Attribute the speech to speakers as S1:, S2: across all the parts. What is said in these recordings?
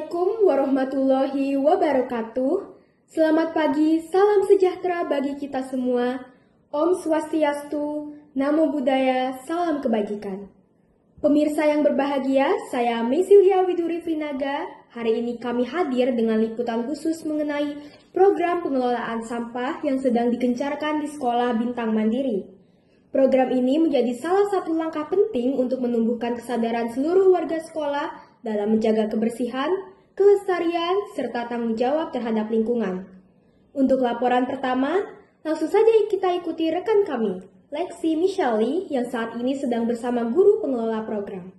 S1: Assalamualaikum warahmatullahi wabarakatuh. Selamat pagi, salam sejahtera bagi kita semua. Om Swastiastu, Namo Buddhaya, salam kebajikan. Pemirsa yang berbahagia, saya Mesilia Widuri Frinaga. Hari ini kami hadir dengan liputan khusus mengenai program pengelolaan sampah yang sedang digencarkan di Sekolah Bintang Mandiri. Program ini menjadi salah satu langkah penting untuk menumbuhkan kesadaran seluruh warga sekolah dalam menjaga kebersihan, kelestarian, serta tanggung jawab terhadap lingkungan. Untuk laporan pertama, langsung saja kita ikuti rekan kami, Lexi Michali, yang saat ini sedang bersama guru pengelola program.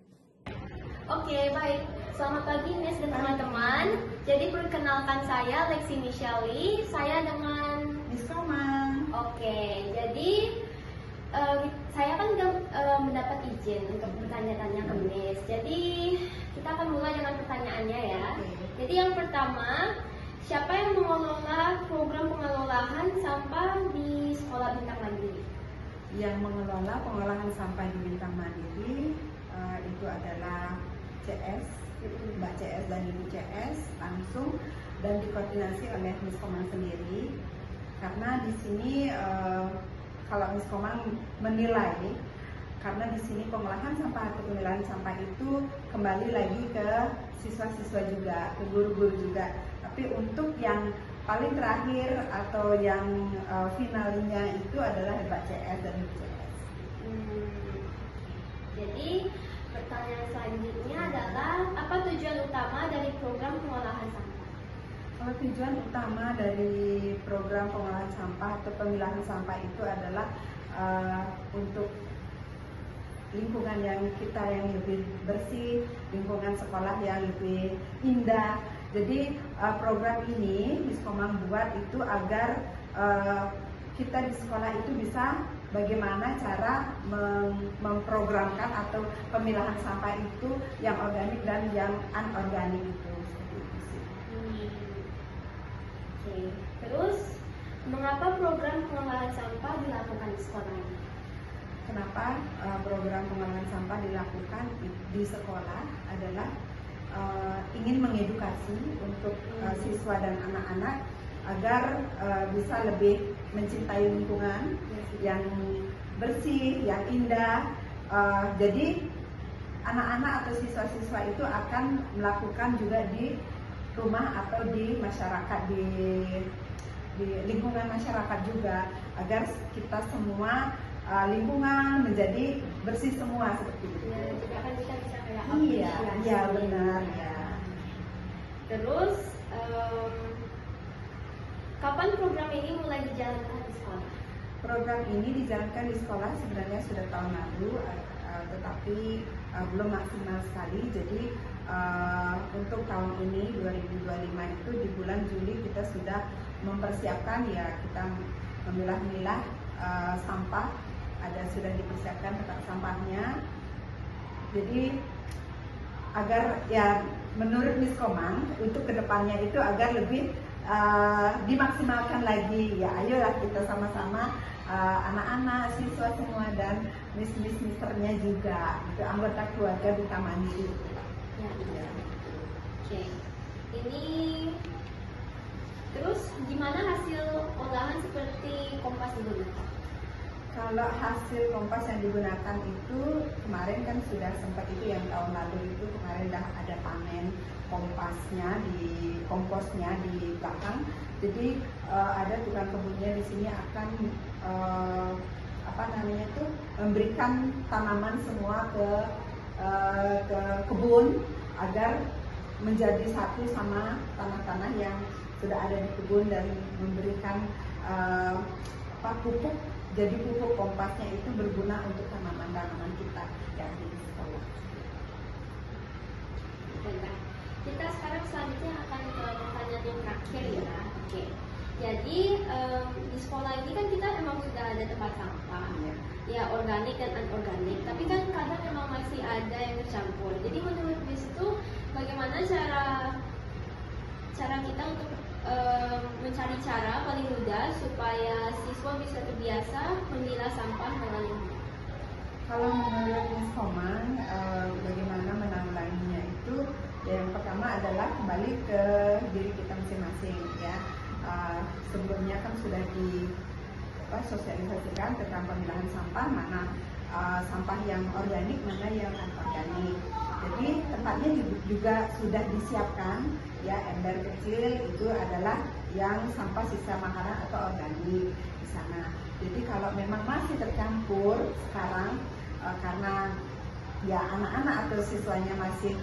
S2: Oke, baik. Selamat pagi, Nes dan teman-teman. Jadi perkenalkan saya Lexi Michali, saya dengan
S3: Miskoma.
S2: Oke, jadi saya kan mendapat izin untuk bertanya-tanya ke Miss. Jadi kita akan mulai dengan pertanyaannya ya. Jadi yang pertama, siapa yang mengelola program pengelolaan sampah di Sekolah Bintang Mandiri?
S3: Yang mengelola pengolahan sampah di Bintang Mandiri itu adalah CS, Mbak CS dan Ibu CS langsung, dan dikoordinasi oleh Miss Komang sendiri. Karena di sini kalau Miss Komang menilai, karena di sini pengolahan sampah atau pemilahan sampah itu kembali lagi ke siswa-siswa juga, ke guru-guru juga. Tapi untuk yang paling terakhir atau yang finalnya itu adalah Mbak CS dan Ibu CS.
S2: Jadi pertanyaan selanjutnya adalah apa tujuan utama dari program pengolahan sampah?
S3: Kalau tujuan utama dari program pengolahan sampah atau pemilahan sampah itu adalah untuk lingkungan yang kita yang lebih bersih, lingkungan sekolah yang lebih indah. Jadi program ini Miss Komang buat itu agar kita di sekolah itu bisa bagaimana cara memprogramkan atau pemilahan sampah itu yang organik dan yang anorganik itu.
S2: Oke. Terus, mengapa program pengolahan sampah dilakukan di sekolah ini?
S3: Kenapa program pengolahan sampah dilakukan di sekolah adalah ingin mengedukasi untuk siswa dan anak-anak agar bisa lebih mencintai lingkungan yang bersih, yang indah. Jadi anak-anak atau siswa-siswa itu akan melakukan juga di rumah atau di masyarakat, di lingkungan masyarakat juga, agar kita semua lingkungan menjadi bersih semua seperti itu.
S2: Ya, juga kan kita bisa kayak
S3: Iya benar ya.
S2: Terus, kapan program ini mulai dijalankan di sekolah?
S3: Program ini dijalankan di sekolah sebenarnya sudah tahun lalu, tetapi belum maksimal sekali. Jadi untuk tahun ini 2025 itu di bulan Juli kita sudah mempersiapkan, ya kita memilah-milah sampah, sudah dipersiapkan tempat sampahnya. Jadi agar ya menurut Miss Komang untuk kedepannya itu agar lebih dimaksimalkan lagi, ya ayolah kita sama-sama anak-anak, siswa semua dan misternya juga, itu anggota keluarga Bintang Mandiri.
S2: Ya. Oke. Ini terus gimana hasil olahan seperti kompas digunakan?
S3: Kalau hasil kompas yang digunakan itu kemarin kan sudah sempat, itu yang tahun lalu itu kemarin dah ada panen komposnya di belakang. Jadi ada tukang kebunnya di sini akan memberikan tanaman semua ke kebun agar menjadi satu sama tanah-tanah yang sudah ada di kebun, dan memberikan pupuk. Jadi pupuk kompasnya itu berguna untuk tanaman-tanaman kita yang di sekolah.
S2: Baiklah. Kita sekarang selanjutnya akan ke pertanyaan yang terakhir ya. Oke. Jadi di sekolah ini kan kita memang sudah ada tempat sampah, ya organik dan anorganik. Tapi kan kadang memang masih ada yang tercampur. Jadi menurut Miss itu bagaimana cara kita untuk mencari cara paling mudah supaya siswa bisa terbiasa memilah sampah dengan lingkungan?
S3: Kalau menurut Miss Komang, bagaimana menanggulanginya itu Yang pertama adalah kembali ke diri kita masing-masing ya. Sebelumnya kan sudah sosialisasikan tentang pemilahan sampah, mana sampah yang organik, mana yang anorganik. Jadi tempatnya juga sudah disiapkan ya, ember kecil itu adalah yang sampah sisa makanan atau organik di sana. Jadi kalau memang masih tercampur sekarang karena ya anak-anak atau siswanya masih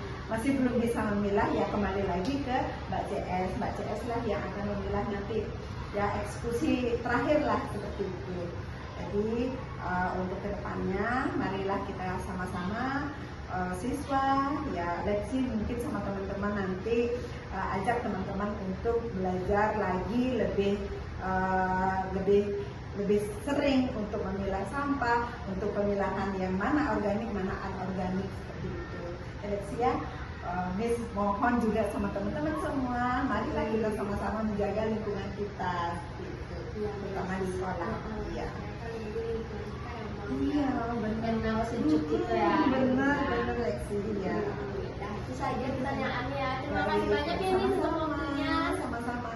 S3: belum bisa memilah, ya kembali lagi ke Mbak CS lah yang akan memilah nanti ya, eksekusi terakhir lah seperti itu. Jadi untuk kedepannya marilah kita sama-sama siswa ya, leksi mungkin sama teman-teman nanti ajak teman-teman untuk belajar lagi lebih sering untuk memilah sampah, untuk pemilahan yang mana organik mana anorganik seperti itu. Leksi ya, Miss mohon juga sama teman-teman semua, marilah kita sama-sama menjaga lingkungan kita, gitu, terutama di sekolah. Iya. Iya, benar.
S2: Sejuk gitu ya.
S3: Benar leksi ya.
S2: Nah, itu saja pertanyaannya. Terima kasih banyak ya Nis untuk waktunya.
S3: Sama-sama.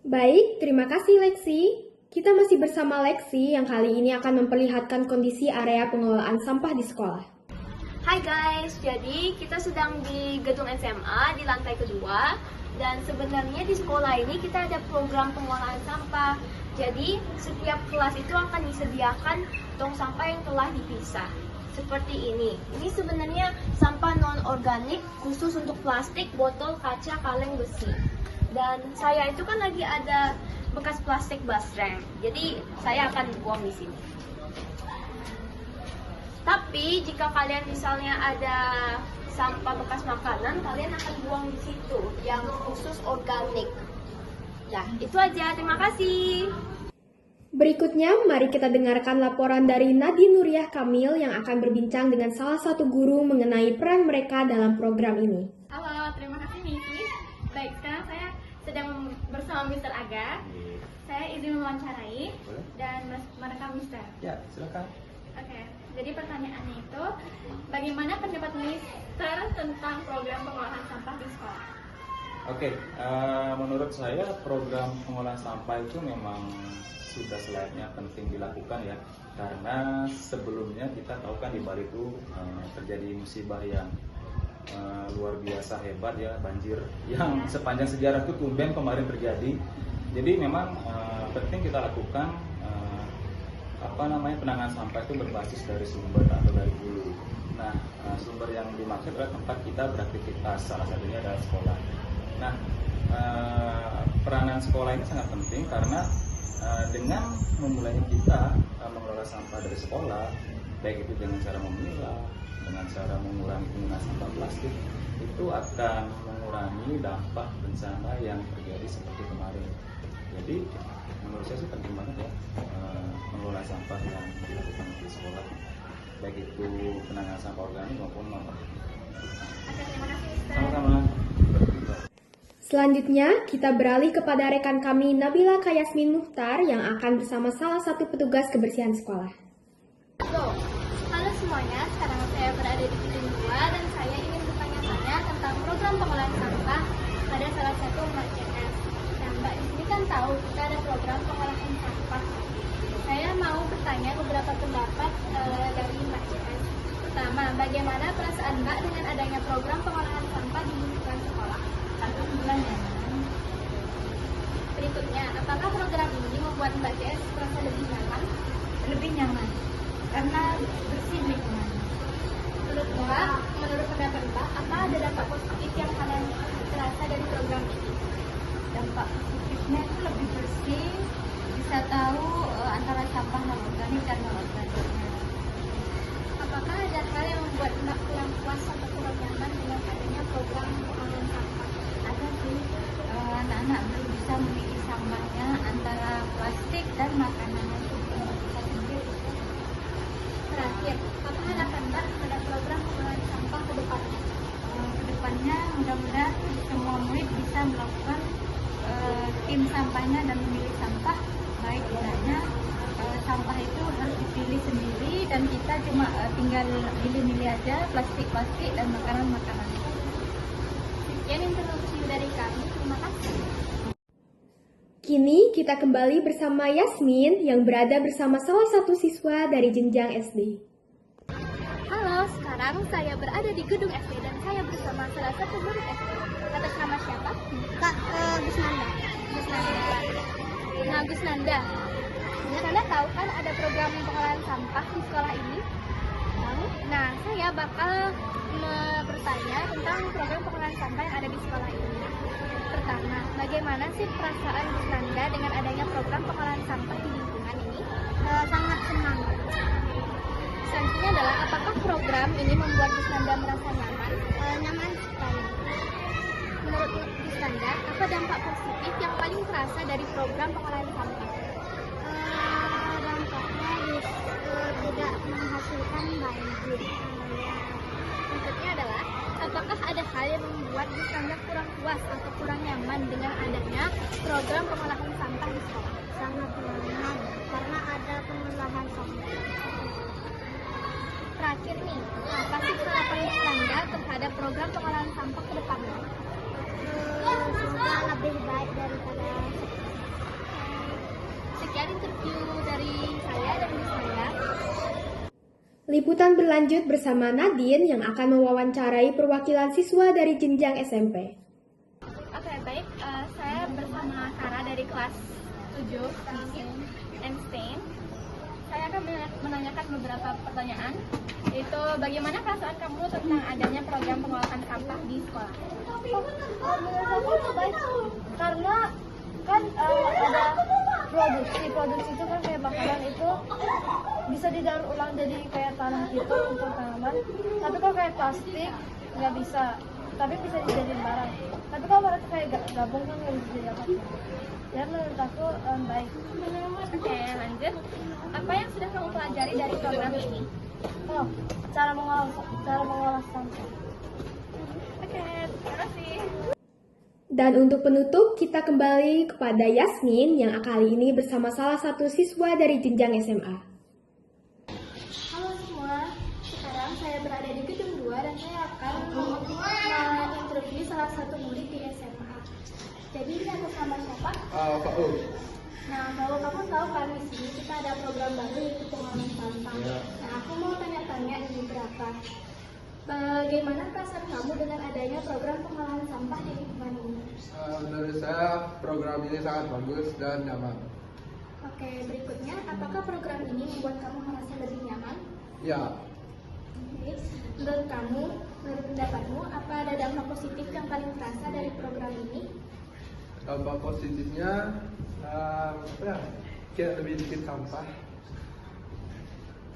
S1: Baik, terima kasih Leksi. Kita masih bersama Leksi yang kali ini akan memperlihatkan kondisi area pengelolaan sampah di sekolah.
S2: Hai guys, jadi kita sedang di gedung SMA di lantai kedua. Dan sebenarnya di sekolah ini kita ada program pengolahan sampah. Jadi setiap kelas itu akan disediakan tong sampah yang telah dipisah. Seperti ini. Ini sebenarnya sampah non-organik khusus untuk plastik, botol, kaca, kaleng, besi. Dan saya itu kan lagi ada bekas plastik basreng. Jadi saya akan buang di sini. Tapi jika kalian misalnya ada sampah bekas makanan, kalian akan buang di situ yang khusus organik. Ya, itu aja. Terima kasih.
S1: Berikutnya, mari kita dengarkan laporan dari Nadine Nuriyah Kamil yang akan berbincang dengan salah satu guru mengenai peran mereka dalam program ini.
S4: Halo, terima kasih Miki. Baik, sekarang saya sedang bersama Mr. Aga. Saya izin mewawancarai dan merekam Mr.
S5: Ya, silakan.
S4: Oke, jadi pertanyaannya itu, bagaimana pendapat Mr. tentang program pengolahan sampah di sekolah?
S5: Oke, menurut saya program pengolahan sampah itu memang sudah selayaknya penting dilakukan ya, karena sebelumnya kita tahu kan di Bali itu terjadi musibah yang luar biasa hebat ya, banjir yang sepanjang sejarah itu tumben kemarin terjadi. Jadi memang penting kita lakukan penanganan sampah itu berbasis dari sumber atau dari hulu. Nah, sumber yang dimaksud adalah tempat kita beraktivitas, salah satunya adalah sekolah. Nah, peranan sekolah ini sangat penting karena dengan memulainya kita mengelola sampah dari sekolah, baik itu dengan cara memilah, dengan cara mengurangi penggunaan sampah plastik, itu akan mengurangi dampak bencana yang terjadi seperti kemarin. Jadi menurut saya sih penting banget ya mengelola sampah yang dilakukan di sekolah, baik itu penanganan sampah organik maupun non-organik.
S4: Oke, terima kasih Mr.
S5: Sama-sama.
S1: Selanjutnya, kita beralih kepada rekan kami Nabila Kayasmin Muhtar yang akan bersama salah satu petugas kebersihan sekolah.
S4: Halo semuanya, sekarang saya berada di gedung 2 dan saya ingin bertanya-tanya tentang program pengolahan sampah pada salah satu Mbak CS. Nah, Mbak di sini kan tahu kita ada program pengolahan sampah. Saya mau bertanya beberapa pendapat dari Mbak CS. Pertama, bagaimana perasaan Mbak dengan adanya program pengolahan sampah di lingkungan sekolah? Berikutnya, apakah program ini membuat Mbak CS merasa lebih nyaman?
S6: Lebih nyaman karena bersih lingkungan.
S4: Menurut pendapat Mbak, apa ada dampak positif yang kalian terasa dari program ini?
S6: Dampak positifnya itu lebih bersih, bisa tahu antara sampah non organik dan non organiknya.
S4: Apakah ada hal yang membuat Mbak kurang puas atau kurang nyaman dengan adanya program pengolahan sampah?
S6: Ada sih anak-anak belum bisa memilih sampahnya antara plastik dan makanan itu bisa sendiri.
S4: Terakhir, apa harapan Mbak terhadap program pengolahan sampah ke depannya?
S6: Kedepannya mudah-mudahan semua murid bisa melakukan tim sampahnya dan memilih sampah baik gunanya. Sampah itu harus dipilih sendiri dan kita cuma tinggal milih-milih aja plastik dan makanan-makanan.
S4: sekian introduksi dari kami. Terima kasih.
S1: Kini kita kembali bersama Yasmin yang berada bersama salah satu siswa dari jenjang SD.
S4: Halo, sekarang saya berada di gedung SD dan saya bersama salah satu murid SD. Atas nama siapa? Kak Gusnanda. Nah, Gusnanda, Gusnanda tahu kan ada program pengolahan sampah di sekolah ini? Tahu? Nah, saya bakal bertanya tentang program pengolahan sampah yang ada di sekolah ini. Pertama, bagaimana sih perasaan Gusnanda dengan adanya program pengolahan sampah di lingkungan ini? Sangat senang. Selanjutnya adalah, apakah program ini membuat Gusnanda merasa nyaman? Nyaman sekali. Menurut Gusnanda, apa dampak positif yang paling terasa dari program pengolahan sampah? Dampaknya tidak menghasilkan banjir. Berikutnya adalah, apakah ada hal yang membuat Gusnanda kurang puas atau kurang nyaman dengan adanya program pengolahan sampah di sekolah? Sangat nyaman, karena ada pengolahan sampah. Terakhir nih, apa sih harapan Gusnanda terhadap program pengolahan sampah ke depannya? Semoga lebih baik daripada sekian interview dari saya dan Gusnanda.
S1: Liputan berlanjut bersama Nadine yang akan mewawancarai perwakilan siswa dari jenjang SMP.
S4: Oke, baik. Saya bersama Sarah dari kelas 7 Einstein. Saya akan menanyakan beberapa pertanyaan, yaitu bagaimana perasaan kamu tentang adanya program pengolahan sampah di sekolah? Menurut aku baik, karena kan ada produksi itu kan kayak bakaran itu bisa didaur ulang jadi kayak tanah gitu untuk tanaman. Tapi kalau kayak plastik nggak bisa, tapi bisa dijadiin barang. Tapi kalau barang itu kayak gabung kan nggak bisa jadi apa-apa. Ya menurut aku baik. Oke, lanjut. Apa yang sudah kamu pelajari dari program ini? Oh, cara mengolah sampah. Oke, terima kasih.
S1: Dan untuk penutup, kita kembali kepada Yasmin yang kali ini bersama salah satu siswa dari jenjang SMA.
S4: Halo semua, sekarang saya berada di gedung 2 dan saya akan menginterview salah satu murid di SMA. Jadi ini atas nama siapa?
S7: Pak U.
S4: Nah, kalau kamu tahu kan di sini kita ada program baru yaitu pengolahan sampah.
S7: Ya.
S4: Nah, aku mau tanya-tanya ini berapa. Bagaimana perasaan kamu dengan adanya program pengolahan sampah di lingkungan ini?
S7: Menurut saya program ini sangat bagus dan nyaman.
S4: Oke, berikutnya, apakah program ini membuat kamu merasa lebih nyaman?
S7: Ya,
S4: Oke. Menurut pendapatmu, apa ada dampak positif yang paling terasa dari program ini?
S7: dampak positifnya kayak lebih dikit sampah.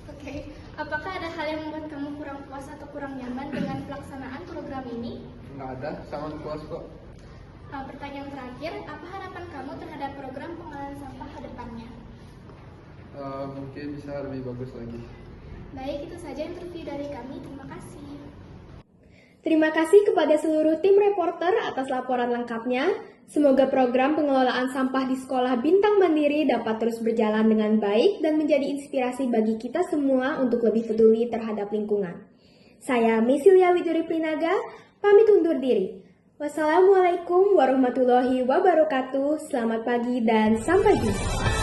S4: Oke, apakah ada hal yang membuat kamu kurang puas atau kurang nyaman dengan pelaksanaan program ini?
S7: Nggak ada, sangat puas kok.
S4: Pertanyaan terakhir, apa harapan kamu terhadap program pengolahan sampah ke depannya?
S7: Mungkin bisa lebih bagus lagi.
S4: Baik, itu saja interview dari kami. Terima kasih.
S1: Terima kasih kepada seluruh tim reporter atas laporan lengkapnya. Semoga program pengelolaan sampah di sekolah Bintang Mandiri dapat terus berjalan dengan baik dan menjadi inspirasi bagi kita semua untuk lebih peduli terhadap lingkungan. Saya Mesilia Widuri Prinaga, pamit undur diri. Wassalamualaikum warahmatullahi wabarakatuh. Selamat pagi dan sampai jumpa.